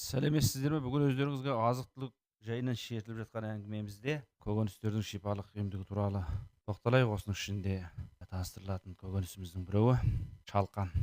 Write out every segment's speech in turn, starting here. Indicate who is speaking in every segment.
Speaker 1: Сәлеметсіздер ме? Бүгін өздеріңізге азық-түлік жайынан шертіліп жатқан әңгімемізде көкөністердің шипалық емдігі туралы тоқталайық. Осының ішінде таныстырылатын көкөнісіміздің біреуі чалқан.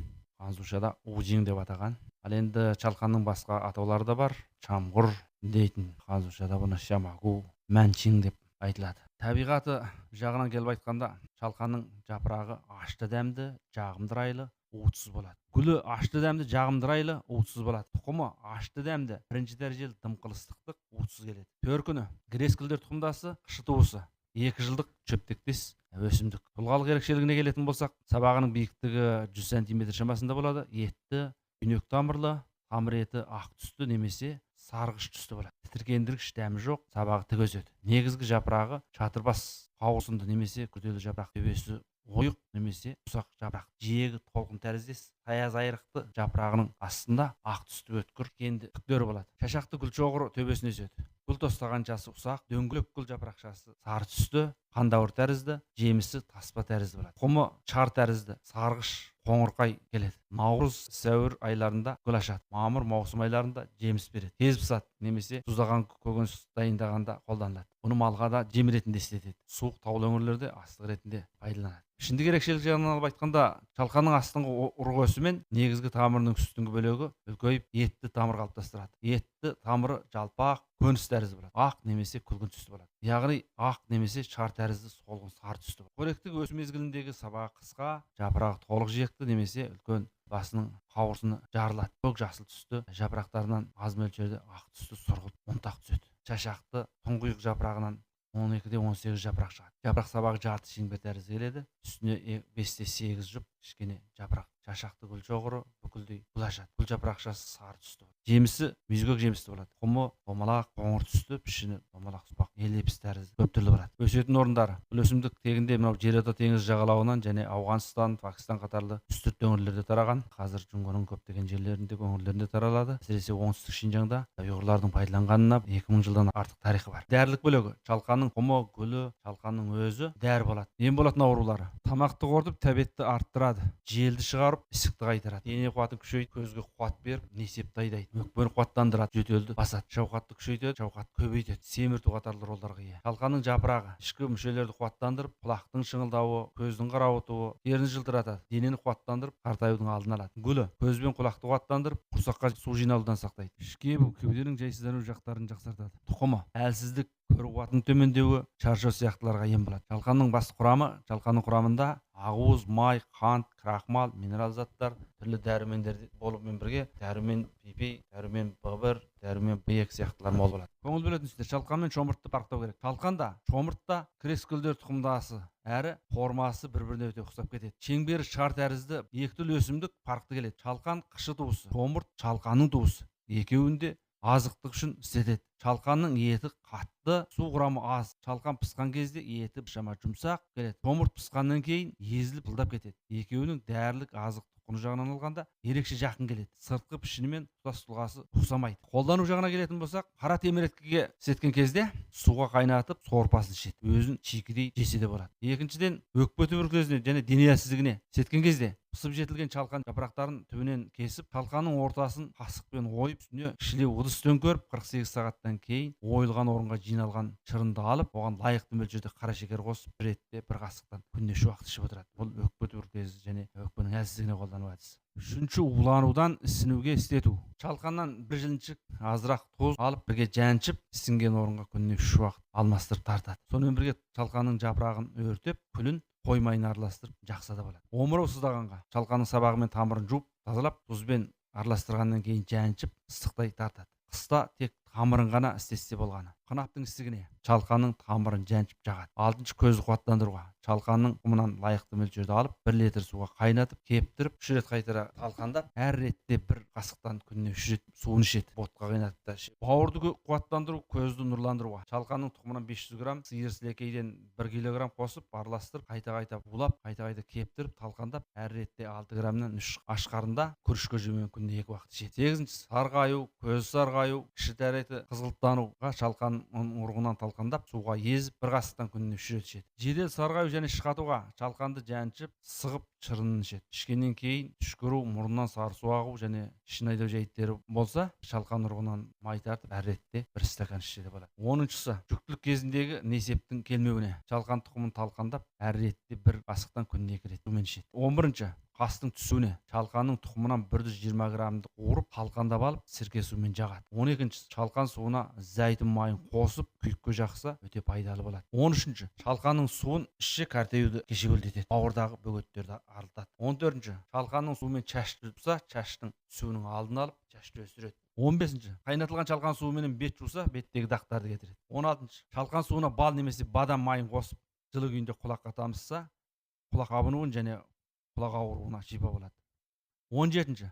Speaker 1: Ханзушада ужин деп атаған. Ал енді чалқанның басқа атаулары да бар. Чамғұр дейтін, ханзушада бұны шамагу, мәнчин деп айтылады. Табиғаты жағынан келіп айтқанда, чалқанның жапырағы ашты дәмді, жағымдырайлы, уытсыз болады. Гүлі ашты дәмді, жағымдырайлы, уытсыз болады. Тұқымы ашты дәмді, бірінші дәрежелі дымқыл ыстықтық, уытсыз келеді. Төркіні грескілдер тұқымдасы, қышы туысы. 2 жылдық шөптектес өсімдік. Тұлғалық ерекшелігіне келетін болсақ, сабағының биіктігі 100 см шамасында болады. Етті, түйнек тамырлы, тамыр еті ақ түсті немесе сарғыш түсті болады. Тітіркендіргіш дәмі жоқ, сабағы тік өседі. Негізгі жапырағы шатырбас қауырсынды немесе күрделі жапырақ, төбесі ойық немесе ұсақ жапырақ. Жиегі толқын тәріздес, таяз айрықты, жапырағының астында ақ түсті өткір кенді түктері болады. Шашақты гүлшоғыры төбесіне өседі. Гүл тостағаншасы ұсақ, дөңгелек гүл жапырақшасы сары түсті, қандауыр тәрізді, жемісі таспа тәрізді болады. Құмы шар тәрізді, сарғыш, қоңырқай келеді. Наурыз, сәуір айларында гүл ашады. Мамыр, маусым айларында жеміс береді. Тез пысады немесе тұздаған көкөніс дайындағанда қолданылады. Бұны малға да жем ретінде істетеді. Суық таулы өңірлерде астық ретінде пайдаланады. Ішіндегі ерекшелік жағынан алып айтқанда, чалқанның астыңғы ұрғысы мен негізгі тамырының үстіңгі бөлігі үлкейіп, етті тамыр қалыптастырады. Етті тамыры жалпақ, көніс тәрізді болады. Ақ немесе күлгін түсті болады. Яғни ақ немесе шар тәрізді солғын сары түсті болады. Қоректік өсу мезгіліндегі сабағы қысқа, жапырағы толық жиекті немесе үлкен, басының қауырсыны жарылады. Көк жасыл түсті жапырақтарынан аз мөлшерде ақ түсті сұрғылт ұнтақ түседі. Шашақты тұңғиық жапырағынан 12-де 18 жапырақ шығады. Жапырақ сабағы жарты шеңбер тәрізді келеді. Үстіне 5-те 8 жұп кішкене жапырақ. Шашақты гүлшоғыры бүкілдей гүл ашады. Гүл жапырақшасы сары түсті. Жемісі мүйізгек жемісті болады. Құмы домалақ, қоңыр түсті, пішіні домалақ сұпақ, елепіс тәрізді көп түрлі болады. Өсетін орындары: бұл өсімдік тегінде мынау жерорта теңізі жағалауынан және Ауғанстан, Пакистан қатарлы үстірт өңірлерде тараған. Қазір Жұңғоның көптеген жерлерінде, өңірлерінде таралады. Әсіресе оңтүстік Шинжаңда ұйғырлардың пайдаланғанына 2000 жылдан артық тарихы бар. Дәрілік бөлігі: чалқанның құмы, гүлі, чалқанның өзі дәрі болады. Ем болатын аурулары: тамақты қорытып, тәбетті арттырады, желді шығарып, ісікті қайтарады, дене қуатын күшейтіп, көзге қуат беріп, несепті айдайды, өкпені қуаттандырады, жөтелді басады, шауқатты күшейтеді, шауқатты көбейтеді, семірту қатарлы ролдарға ие. Чалқанның жапырағы ішкі мүшелерді қуаттандырып, құлақтың шыңылдауы, көздің қарауытуы, теріні жылтыратады, денені қуаттандырып, қартаюдың алдын алады. Гүлі көз бен құлақты қуаттандырып, құрсаққа су жиналудан сақтайды. Ішкебу кеуденің жайсыздану жақтарын жақсартады. Тұқымы әлсіздік, көру қуатының төмендеуі, шаршау сияқтыларға ем болады. Чалқанның басты құрамы: чалқанның құрамында ақуыз, май, қант, крахмал, минерал заттар, түрлі дәрумендер болумен бірге дәрумен пипи, дәрумен Б1, дәрумен Б2 сияқтылар мол болады. Көңіл бөлетінсіздер: чалқан мен шомыртты парықтау керек. Чалқанда, шомыртта крескүлдер тұқымдасы әрі формасы бір-біріне өте ұқсап кетеді. Шеңбері шар тәрізді екі түрлі өсімдік парықты келеді. Чалқан қышы туысы, шомырт чалқанның туысы. Екеуінде азықтық үшін істетеді. Чалқанның еті қатты, су құрамы аз. Чалқан пысқан кезде еті шама жұмсақ келеді. Шомырт пысқаннан кейін езіліп жылдап кетеді. Екеуінің дәрілік азықтық құны жағынан алғанда ерекше жақын келеді. Сыртқы пішіні мен тұтас тұлғасы ұқсамайды. Қолдану жағына келетін болсақ, қара теміреткіге істеткен кезде суға қайнатып, сорпасын ішеді. Өзін чикідей жесе де болады. Екіншіден, өкпе туберкулезіне және дене әлсіздігіне істеткен кезде пысып жетілген чалқан жапырақтарын түбінен кесіп, чалқанның ортасын қасықпен ойып, үстіне кішілеу ыдыс төңкеріп, 48 сағаттан кейін ойылған орынға жиналған шырынды алып, оған лайықты мөлшерде қара шекер қосып, бір ретте бір қасықтан күніне 3 уақыт ішіп отырады. Бұл өкпе туберкулезі және өкпенің әлсіздігіне қолдану әдісі. Үшінші, уланудан ісінуге істету. Чалқаннан бір жіліншік азырақ тұз алып, бірге жаншып, ісінген орынға күніне 3 уақыт алмастырып тартады. Сонымен бірге чалқанның жапырағын өртеп, күлін қой майына араластырып жақса да болады. Омырау сыздағанға чалқанның сабағы мен тамырын жуып, тазалап, тұзбен араластырғаннан кейін жаншып, ыстықтай тартады. Қыста тек тамырын ғана істесе болғаны. Қынаптың ісігіне чалқанның тамырын жаншып жағады. Алтыншы, көзді қуаттандыруға чалқанның құмынан лайықты мөлшерде алып, 1 литр суға қайнатып, кептіріп, 3 рет қайтара талқандап, әр ретте бір қасықтан күніне 3 рет суын ішеді. Ботқа қайнатып та ішеді. Бауырды қуаттандыру, көзді нұрландыруға чалқанның тұқымынан 500 грамм, сиыр сілекейден 1 килограмм қосып, араластырып, қайта-қайта булап, қайта-қайта кептіріп, талқандап, әр ретте 6 граммнан 3 аш қарында күрішке жеумен күніне 2 уақыт ішеді. 8-ші, сарғаю, көзі сарғаю, кіші тәрі сайты қызғылттануға шалқанның урығынан талқандап суға езіп бір қасықтан күніне 3 рет ішеді. Жедел сарғаю және шықатуға шалқанды жаншып сығып шырынын ішеді. Ішкеннен кейін түшкіру, мұрыннан сарысу ағу және ішін айдау жайттері болса шалқан урығынан май тартып әр ретте 1 стакан ішсе болады. 10-шысы жүктілік кезіндегі несептің келмеуіне шалқан тұқымын талқандап әр ретте 1 қасықтан күніне 2 рет сумен ішеді. 11-ші қастың түсуіне шалқанның тұқымынан 120 граммды қуырып талқандап алып сірке сумен жағады. 12-ші шалқан суына зәйтүн майын қосып күйікке жақса өте пайдалы болады. 13-ші шалқанның суын іші картеюді кешеуілдетеді, бауырдағы бөгеттерді арылтады. 14-ші шалқанның суымен шашты жуса шаштың түсуінің алдын алып шашты өсіреді. 15-ші қайнатылған шалқан суымен бет жуса беттегі дақтарды кетіреді. 16-ші шалқан суына бал немесе бадам майын қосып жылы күйінде құлаққа тамызса құлақ абынуын және құлақ ауруына шипа болады. 17-ші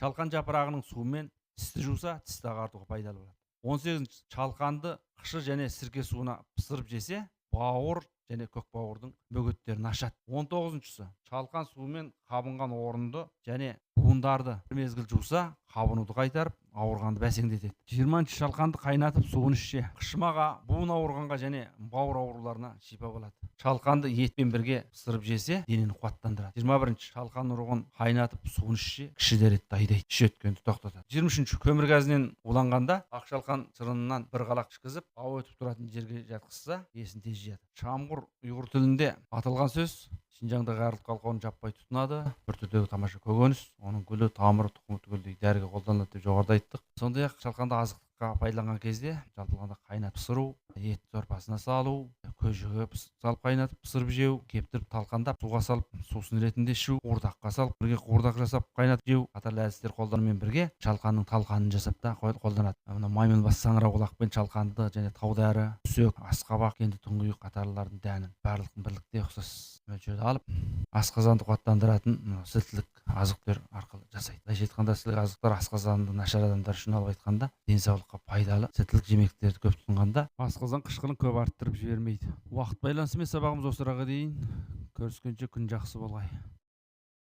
Speaker 1: шалқан жапырағының суымен тісті жуса тісті ағартуға пайдалы болады. 18-ші шалқанды қышы және сірке суына пысырып жесе бауыр және көк бауырдың бөгеттерін ашады. 19-шысы шалқан суымен қабынған орынды және буындарды бір мезгіл жуса қабынуды қайтарып ауырғанды бәсеңдетеді. 20-ші шалқанды қайнатып суын ішсе қышымаға, буын ауырғанға және бауыр ауруларына шипа болады. Шалқанды етпен бірге пысырып жесе денені қуаттандырады. 21-ші шалқан ұрығын қайнатып суын ішсе кіші дәретті айдайды, іш өткенді тоқтатады. 23-ші көмір газінен уланғанда ақ шалқан шырынынан бір қалақ ішкізіп ауа өтіп тұратын жерге жатқызса есін тез жияды. Шамғұр ұйғыр тілінде аталған сөз Шинжаңдағы арылып қалқауын жаппай тұтынады. Бір түрдегі тамаша көкөніс, оның гүлі, тамыры, тұқымы түгелдей дәріге қолданылады деп жоғарыда айттық. Сондай-ақ шалқанды азықтыққа пайдаланған кезде жалпы алғанда қайнатып пісіру, ет сорпасына салу, көжеге салып қайнатып пісіріп жеу, кептіріп талқандап суға салып сусын ретінде ішу, қуырдаққа салып бірге қуырдақ жасап қайнатып жеу қатарлы әдістер қолданумен бірге шалқанның талқанын жасап та қолданады. Мына маймылбас саңырауқұлақпен шалқанды және таудәрі, үсек, асқабақ, кенді тұңғиық қатарлылардың дәнін барлығын бірлікте ұқсас мөлшерде алып асқазанды қуаттандыратын сілтілік азықтар арқылы жасайды. Былайша айтқанда сілтілік азықтар асқазанды нашар адамдар үшін алып айтқанда денсаулыққа пайдалы сілтілік жемектерді көп тұтынғанда асқазан қышқылын көп арттырып жібермейді. Уақыт байланысымен сабағымыз осыраға дейін. Көріскенше күн жақсы болғай.